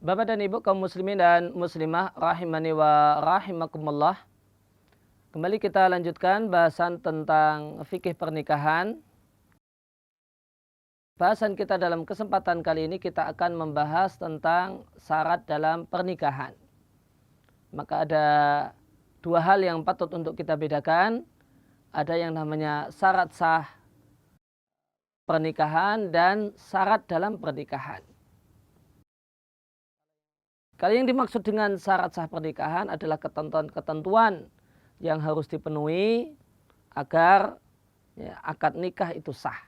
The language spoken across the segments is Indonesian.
Bapak dan Ibu kaum muslimin dan muslimah rahimani wa rahimakumullah. Kembali kita lanjutkan bahasan tentang fikih pernikahan. Bahasan kita dalam kesempatan kali ini kita akan membahas tentang syarat dalam pernikahan. Maka ada dua hal yang patut untuk kita bedakan. Ada yang namanya syarat sah pernikahan dan syarat dalam pernikahan. Kali yang dimaksud dengan syarat sah pernikahan adalah ketentuan-ketentuan yang harus dipenuhi agar akad nikah itu sah.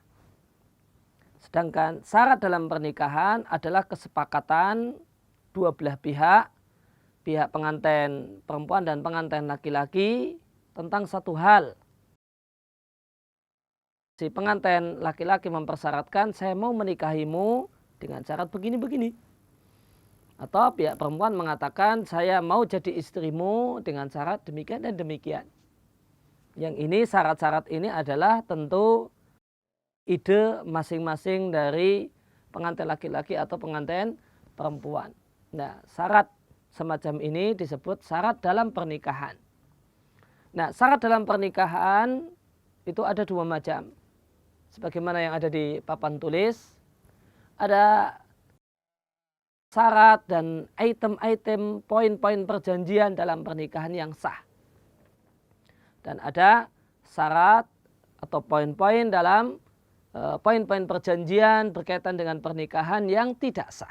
Sedangkan syarat dalam pernikahan adalah kesepakatan dua belah pihak, pihak pengantin perempuan dan pengantin laki-laki tentang satu hal. Si pengantin laki-laki mempersyaratkan, saya mau menikahimu dengan syarat begini-begini. Atau pihak perempuan mengatakan, saya mau jadi istrimu dengan syarat demikian dan demikian. Yang ini syarat-syarat ini adalah tentu ide masing-masing dari pengantin laki-laki atau pengantin perempuan. Nah, syarat semacam ini disebut syarat dalam pernikahan. Nah, syarat dalam pernikahan itu ada dua macam. Sebagaimana yang ada di papan tulis, ada syarat dan item-item poin-poin perjanjian dalam pernikahan yang sah. Dan ada syarat atau poin-poin dalam poin-poin perjanjian berkaitan dengan pernikahan yang tidak sah.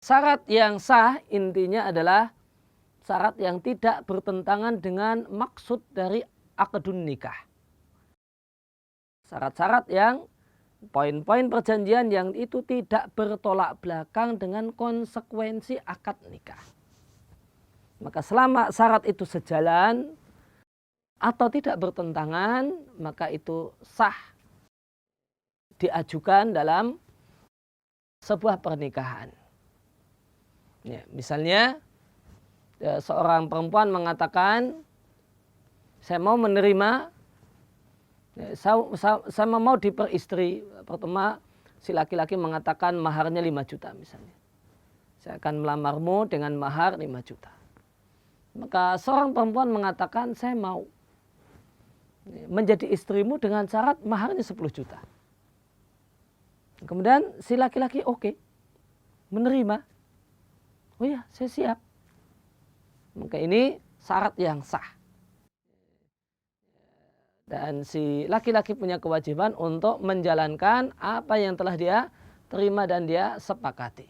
Syarat yang sah intinya adalah syarat yang tidak bertentangan dengan maksud dari akdun nikah. Syarat-syarat yang poin-poin perjanjian yang itu tidak bertolak belakang dengan konsekuensi akad nikah. Maka selama syarat itu sejalan atau tidak bertentangan, maka itu sah diajukan dalam sebuah pernikahan. Ya, misalnya seorang perempuan mengatakan, saya mau menerima, saya mau diperistri. Pertama si laki-laki mengatakan maharnya 5 juta misalnya. Saya akan melamarmu dengan mahar 5 juta. Maka seorang perempuan mengatakan, saya mau menjadi istrimu dengan syarat maharnya 10 juta. Kemudian si laki-laki oke, menerima. Oh ya, saya siap. Maka ini syarat yang sah. Dan si laki-laki punya kewajiban untuk menjalankan apa yang telah dia terima dan dia sepakati.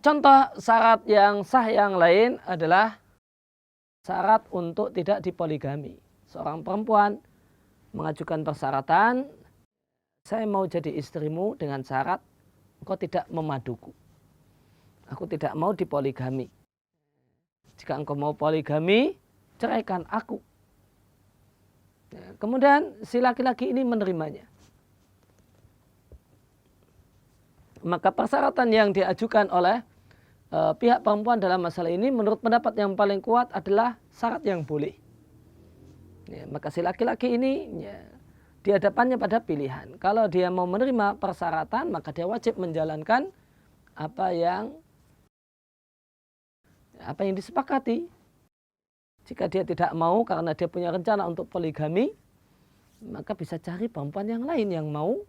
Contoh syarat yang sah yang lain adalah syarat untuk tidak dipoligami. Seorang perempuan mengajukan persyaratan, saya mau jadi istrimu dengan syarat engkau tidak memaduku. Aku tidak mau dipoligami. Jika engkau mau poligami, ceraikan aku. Kemudian si laki-laki ini menerimanya. Maka persyaratan yang diajukan oleh pihak perempuan dalam masalah ini menurut pendapat yang paling kuat adalah syarat yang boleh. Ya, maka si laki-laki ini di hadapannya pada pilihan. Kalau dia mau menerima persyaratan, maka dia wajib menjalankan apa yang disepakati. Jika dia tidak mau karena dia punya rencana untuk poligami, maka bisa cari perempuan yang lain yang mau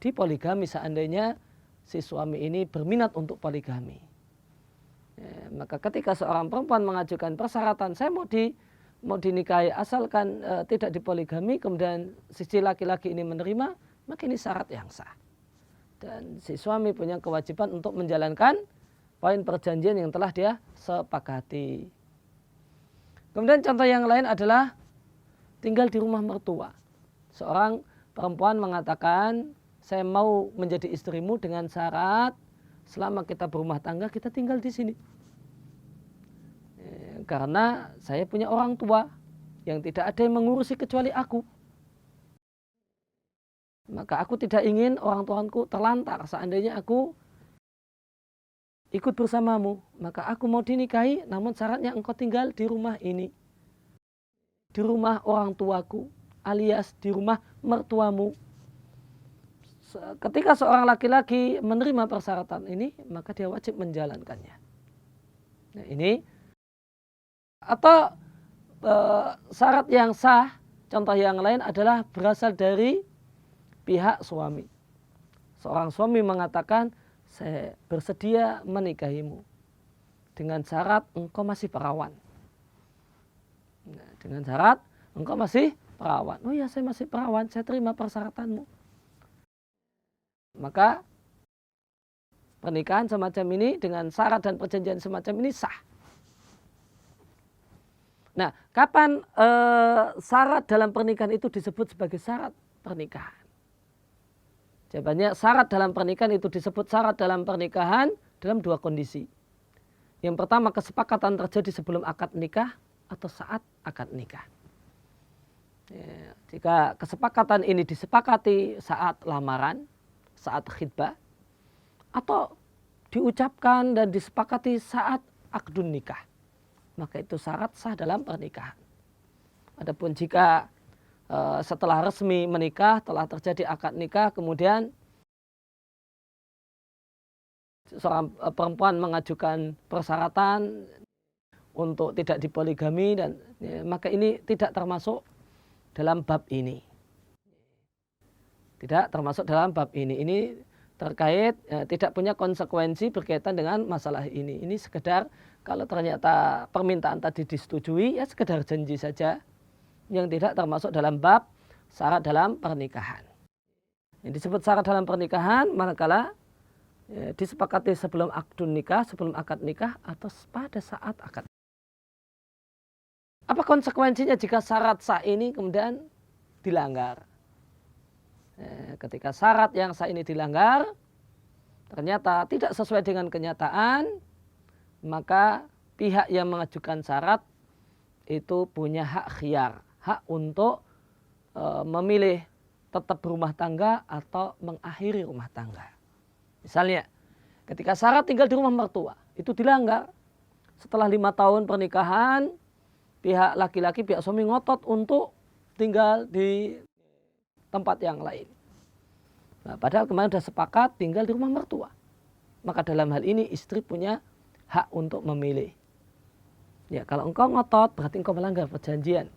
dipoligami seandainya si suami ini berminat untuk poligami. Maka ketika seorang perempuan mengajukan persyaratan, saya mau dinikahi asalkan tidak dipoligami, kemudian si laki-laki ini menerima, maka ini syarat yang sah. Dan si suami punya kewajiban untuk menjalankan poin perjanjian yang telah dia sepakati. Kemudian contoh yang lain adalah tinggal di rumah mertua. Seorang perempuan mengatakan, saya mau menjadi istrimu dengan syarat selama kita berumah tangga kita tinggal di sini. Karena saya punya orang tua yang tidak ada yang mengurusi kecuali aku. Maka aku tidak ingin orang tuaku terlantar seandainya aku ikut bersamamu. Maka aku mau dinikahi, namun syaratnya engkau tinggal di rumah ini. Di rumah orang tuaku alias di rumah mertuamu. ketika seorang laki-laki menerima persyaratan ini, maka dia wajib menjalankannya. Nah, ini atau syarat yang sah, contoh yang lain adalah berasal dari pihak suami. Seorang suami mengatakan, saya bersedia menikahimu dengan syarat engkau masih perawan. Nah, dengan syarat engkau masih perawan. Oh ya, saya masih perawan, saya terima persyaratanmu. Maka pernikahan semacam ini dengan syarat dan perjanjian semacam ini sah. Nah, kapan syarat dalam pernikahan itu disebut sebagai syarat pernikahan? Jawabannya, syarat dalam pernikahan itu disebut syarat dalam pernikahan dalam dua kondisi. Yang pertama, kesepakatan terjadi sebelum akad nikah atau saat akad nikah. Ya, jika kesepakatan ini disepakati saat lamaran, saat khitbah, atau diucapkan dan disepakati saat akdun nikah, maka itu syarat sah dalam pernikahan. Adapun jika setelah resmi menikah, telah terjadi akad nikah, kemudian seorang perempuan mengajukan persyaratan untuk tidak dipoligami, dan ya, maka ini tidak termasuk dalam bab ini. Tidak termasuk dalam bab ini. Ini terkait tidak punya konsekuensi berkaitan dengan masalah ini. Ini sekedar kalau ternyata permintaan tadi disetujui, ya sekedar janji saja yang tidak termasuk dalam bab syarat dalam pernikahan. Yang disebut syarat dalam pernikahan manakala disepakati sebelum akdun nikah, sebelum akad nikah, atau pada saat akad. Apa konsekuensinya jika syarat sah ini kemudian dilanggar? Ketika syarat yang sah ini dilanggar, ternyata tidak sesuai dengan kenyataan, maka pihak yang mengajukan syarat itu punya hak khiyar, hak untuk memilih tetap berumah tangga atau mengakhiri rumah tangga. Misalnya, ketika syarat tinggal di rumah mertua, itu dilanggar. Setelah 5 tahun pernikahan, pihak laki-laki, pihak suami ngotot untuk tinggal di tempat yang lain. Nah, padahal kemarin sudah sepakat tinggal di rumah mertua. Maka dalam hal ini istri punya hak untuk memilih. Ya, kalau engkau ngotot berarti engkau melanggar perjanjian.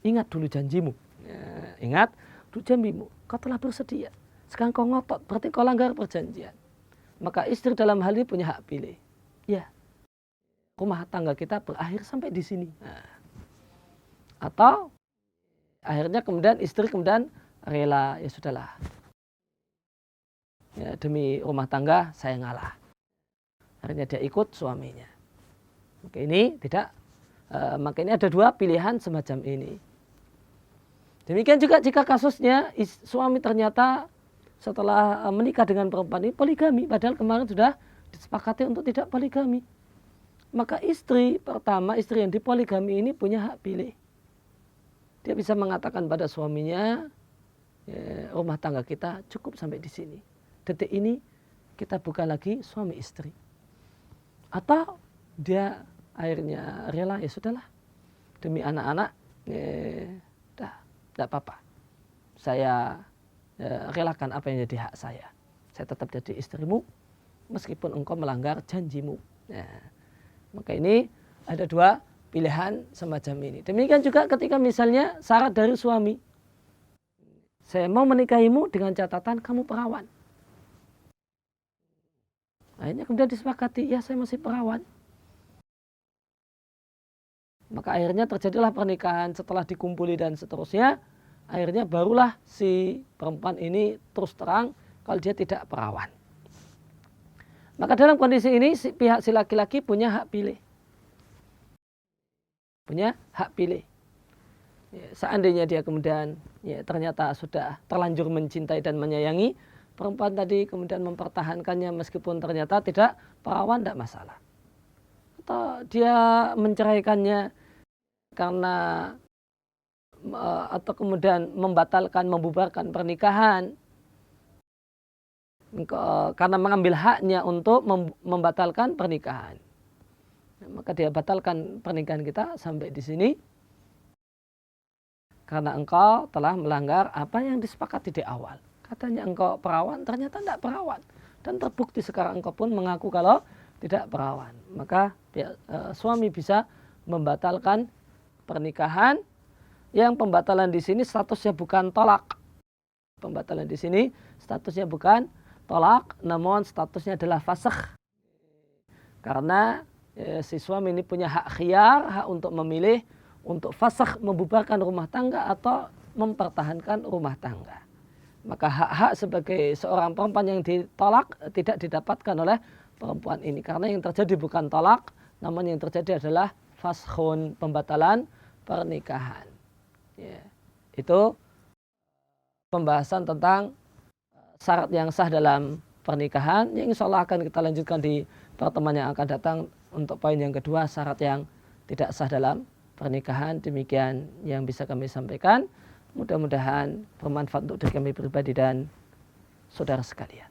Ingat dulu janjimu. Ya, ingat dulu janjimu. Kau telah bersedia. Sekarang kau ngotot berarti kau langgar perjanjian. Maka istri dalam hal ini punya hak pilih. Ya, rumah tangga kita berakhir sampai di sini. Nah, atau akhirnya kemudian istri kemudian rela, ya sudahlah. Ya, demi rumah tangga saya ngalah. Akhirnya dia ikut suaminya. Maka ini tidak. Maka ini ada dua pilihan semacam ini. Demikian juga jika kasusnya suami ternyata setelah menikah dengan perempuan ini poligami, padahal kemarin sudah disepakati untuk tidak poligami. Maka istri pertama, istri yang dipoligami ini punya hak pilih. Dia bisa mengatakan pada suaminya, ya, rumah tangga kita cukup sampai di sini. Detik ini kita bukan lagi suami istri. Atau dia akhirnya rela, ya sudahlah, demi anak-anak, tidak apa-apa. Saya relakan apa yang jadi hak saya. Saya tetap jadi istrimu meskipun engkau melanggar janjimu. Maka ini ada dua pilihan semacam ini. Demikian juga ketika misalnya syarat dari suami. Saya mau menikahimu dengan catatan kamu perawan. Akhirnya kemudian disepakati, ya saya masih perawan. Maka akhirnya terjadilah pernikahan setelah dikumpuli dan seterusnya. Akhirnya barulah si perempuan ini terus terang kalau dia tidak perawan. Maka dalam kondisi ini pihak si laki-laki punya hak pilih. Punya hak pilih. Ya, seandainya dia kemudian ternyata sudah terlanjur mencintai dan menyayangi perempuan tadi, kemudian mempertahankannya meskipun ternyata tidak perawan, tidak masalah. Atau dia menceraikannya karena atau kemudian membubarkan pernikahan karena mengambil haknya untuk membatalkan pernikahan. Maka dia batalkan pernikahan kita sampai di sini karena engkau telah melanggar apa yang disepakati di awal. Katanya engkau perawan, ternyata tidak perawan. Dan terbukti sekarang engkau pun mengaku kalau tidak perawan. Maka suami bisa membatalkan pernikahan. Yang pembatalan di sini statusnya bukan tolak. Pembatalan di sini statusnya bukan tolak, namun statusnya adalah fasakh. Karena si suami ini punya hak khiyar, hak untuk memilih untuk fasakh, membubarkan rumah tangga atau mempertahankan rumah tangga. Maka hak-hak sebagai seorang perempuan yang ditolak tidak didapatkan oleh perempuan ini. Karena yang terjadi bukan tolak, namun yang terjadi adalah faskhun, pembatalan pernikahan. Ya, itu pembahasan tentang syarat yang sah dalam pernikahan. Yang insya Allah akan kita lanjutkan di pertemuan yang akan datang untuk poin yang kedua, syarat yang tidak sah dalam pernikahan. Demikian yang bisa kami sampaikan. Mudah-mudahan bermanfaat untuk diri kami pribadi dan saudara sekalian.